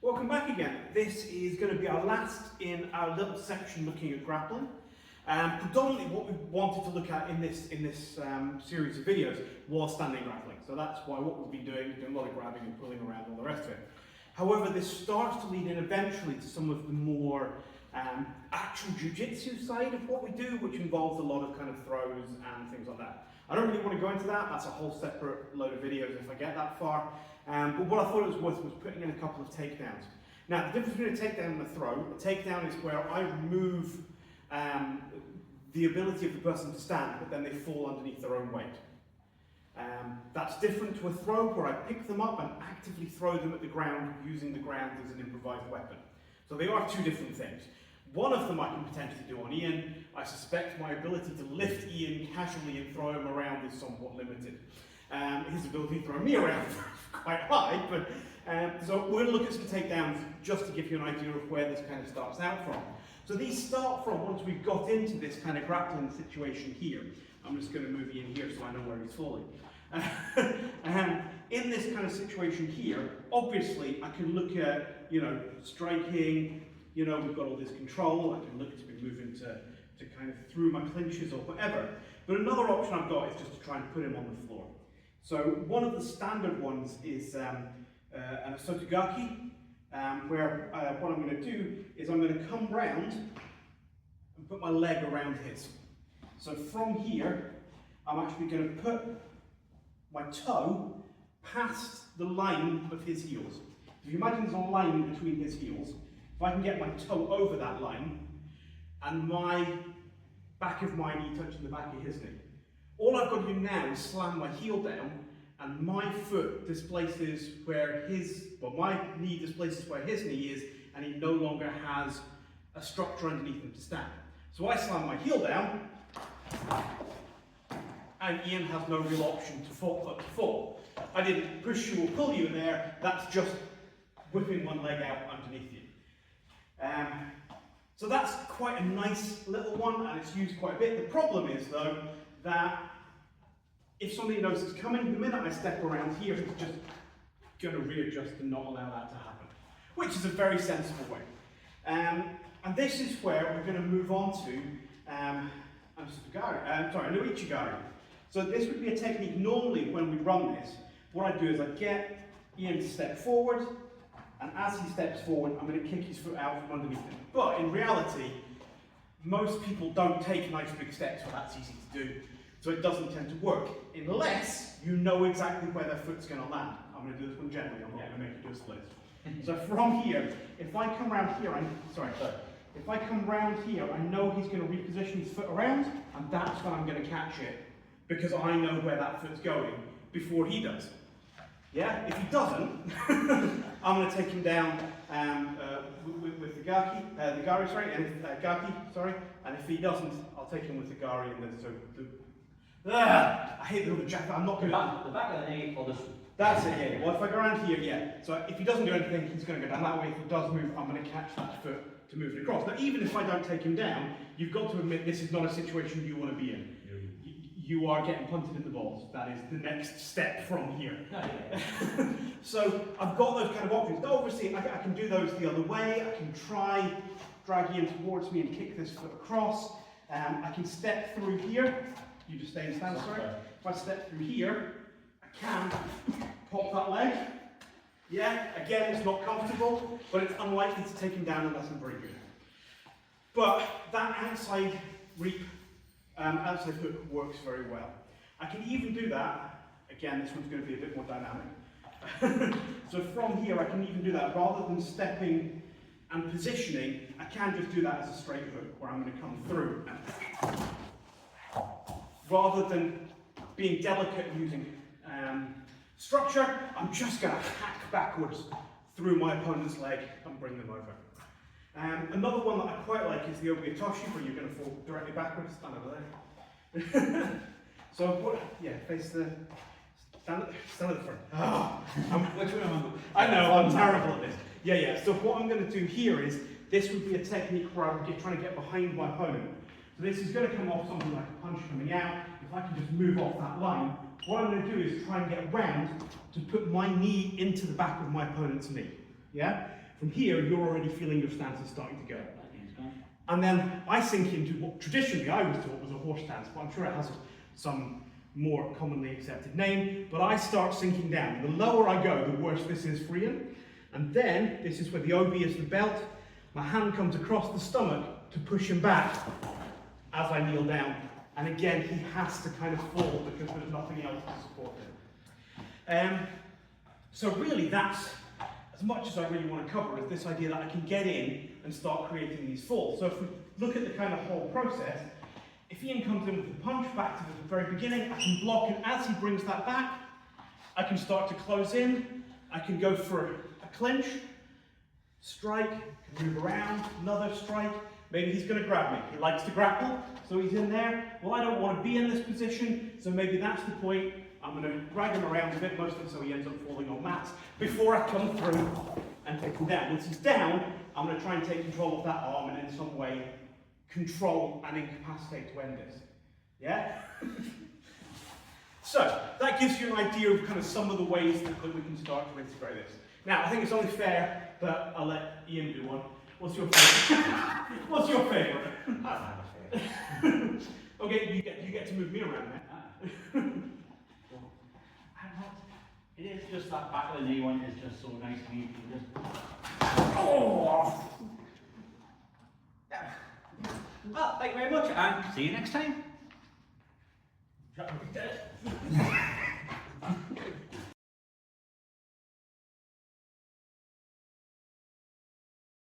Welcome back again. This is going to be our last in our little section looking at grappling. Predominantly what we wanted to look at in this series of videos was standing grappling. So that's why what we've been doing a lot of grabbing and pulling around and all the rest of it. However, this starts to lead in eventually to some of the more actual jujitsu side of what we do, which involves a lot of kind of throws and things like that. I don't really want to go into that. That's a whole separate load of videos if I get that far. But what I thought it was worth was putting in a couple of takedowns. Now, the difference between a takedown and a throw, a takedown is where I remove the ability of the person to stand, but then they fall underneath their own weight. That's different to a throw where I pick them up and actively throw them at the ground using the ground as an improvised weapon. So they are two different things. One of them I can potentially do on Ian. I suspect my ability to lift Ian casually and throw him around is somewhat limited. His ability to throw me around is quite high, but so we're going to look at some takedowns just to give you an idea of where this kind of starts out from. So these start from once we've got into this kind of grappling situation here. I'm just going to move Ian here so I know where he's falling. In this kind of situation here, obviously I can look at, striking, we've got all this control, I can look to be moving to kind of through my clinches or whatever. But another option I've got is just to try and put him on the floor. So one of the standard ones is an asotogaki, where what I'm going to do is I'm going to come round and put my leg around his. So from here, I'm actually going to put my toe past the line of his heels. If you imagine there's a line between his heels, if I can get my toe over that line and my back of my knee touching the back of his knee, all I've got to do now is slam my heel down and my foot displaces where my knee displaces where his knee is, and he no longer has a structure underneath him to stand. So I slam my heel down and Ian has no real option to fall. I didn't push you or pull you in there, that's just whipping one leg out underneath you. So that's quite a nice little one and it's used quite a bit. The problem is though that if somebody knows it's coming, the minute I step around here, it's just going to readjust and not allow that to happen, which is a very sensible way. And this is where we're going to move on to Ichigari. So this would be a technique normally when we run this. What I do is I get Ian to step forward, and as he steps forward, I'm going to kick his foot out from underneath him. But in reality, most people don't take nice big steps where that's easy to do. So it doesn't tend to work, unless you know exactly where their foot's going to land. I'm going to do this one gently, I'm not going to make you do a split. So from here, if I come round here, if I come round here, I know he's going to reposition his foot around, and that's when I'm going to catch it, because I know where that foot's going before he does. Yeah, if he doesn't, I'm going to take him down with the gaki, and if he doesn't, I'll take him with the gari and I hate the little jacket. I'm not going to. The back of the knee or the. That's it, yeah. Well, if I go around here, yeah. So if he doesn't do anything, he's going to go down that way. If he does move, I'm going to catch that foot to move it across. Now, even if I don't take him down, you've got to admit this is not a situation you want to be in. You are getting punted in the balls. That is the next step from here. So I've got those kind of options. Now, obviously, I can do those the other way. I can try drag Ian towards me and kick this foot across. I can step through here. You just stay in stance, sorry. If I step through here, I can pop that leg. Yeah, again, it's not comfortable, but it's unlikely to take him down unless I'm very good. But that outside reap, outside hook works very well. I can even do that, again, this one's going to be a bit more dynamic. So from here, I can even do that rather than stepping and positioning, I can just do that as a straight hook where I'm going to come through. Rather than being delicate and using structure, I'm just going to hack backwards through my opponent's leg and bring them over. Another one that I quite like is the Obiatoshi, where you're going to fall directly backwards, stand over there. So, face the, stand at the front. I know, I'm terrible at this. Yeah, so what I'm going to do here is, this would be a technique where I'm trying to get behind my opponent. So this is going to come off something like a punch coming out. If I can just move off that line, what I'm going to do is try and get round to put my knee into the back of my opponent's knee. Yeah? From here, you're already feeling your stance is starting to go. And then I sink into what traditionally I was taught was a horse stance, but I'm sure it has some more commonly accepted name. But I start sinking down. The lower I go, the worse this is for Ian. And then, this is where the OB is the belt. My hand comes across the stomach to push him back as I kneel down. And again, he has to kind of fall because there's nothing else to support him. So really that's, as much as I really want to cover, is this idea that I can get in and start creating these falls. So if we look at the kind of whole process, if Ian comes in with the punch back to the very beginning, I can block, and as he brings that back, I can start to close in. I can go for a clinch, strike, can move around, another strike. Maybe he's going to grab me. He likes to grapple, so he's in there. Well, I don't want to be in this position, so maybe that's the point. I'm going to drag him around a bit, mostly so he ends up falling on mats, before I come through and take him down. Once he's down, I'm going to try and take control of that arm and in some way control and incapacitate to end this. Yeah? So, that gives you an idea of kind of some of the ways that we can start to integrate this. Now, I think it's only fair that I'll let Ian do one. What's your favourite? What's your favourite? I don't have a favourite. Okay, you get to move me around now. It is just that back of the knee one is just so nice and you can just... Oh! Yeah. Well, thank you very much and see you next time. Dead.